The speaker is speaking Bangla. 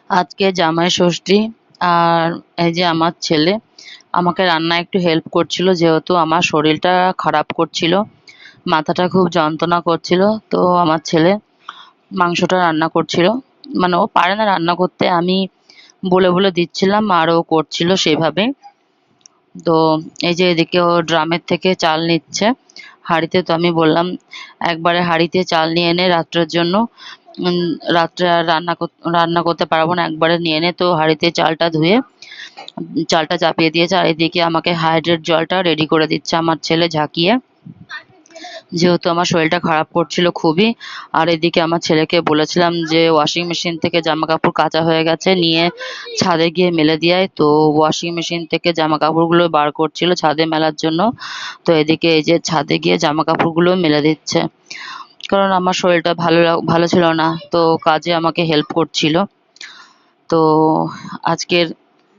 আজকে জামাই ষষ্ঠী। আর এই যে আমার ছেলে আমাকে রান্নায় একটু হেল্প করছিল, যেহেতু আমার শরীরটা খারাপ করছিল, মাথাটা খুব যন্ত্রণা করছিল। তো আমার ছেলে মাংসটা রান্না করছিল। মানে ও পারে না রান্না করতে, আমি বলে বলে দিচ্ছিলাম আর ও করছিল সেভাবে। তো এই যে এদিকে ও ড্রামের থেকে চাল নিচ্ছে হাঁড়িতে। তো আমি বললাম একবারে হাঁড়িতে চাল নিয়ে নে রাত্রের জন্য। উম, রাত্রে আর রান্না করতে পারবো না, একবারে নিয়ে নে। তো হাঁড়িতে চালটা ধুয়ে চালটা চাপিয়ে দিয়েছে, আর এদিকে আমাকে হাইড্রেট জলটা রেডি করে দিচ্ছে আমার ছেলে ঝাঁকিয়ে, যেহেতু আমার শরীরটা খারাপ করছিল খুবই। আর এদিকে আমার ছেলেকে বলেছিলাম যে ওয়াশিং মেশিন থেকে জামা কাপড় কাচা হয়ে গেছে, নিয়ে ছাদে গিয়ে মেলে দিয়ে আয়। তো ওয়াশিং মেশিন থেকে জামা কাপড়গুলো বার করছিল ছাদে মেলার জন্য। তো এদিকে এই যে ছাদে গিয়ে জামা কাপড়গুলো মেলে দিচ্ছে, কারণ আমার শরীরটা ভালো ছিল না, তো কাজে আমাকে হেল্প করছিল। তো আজকের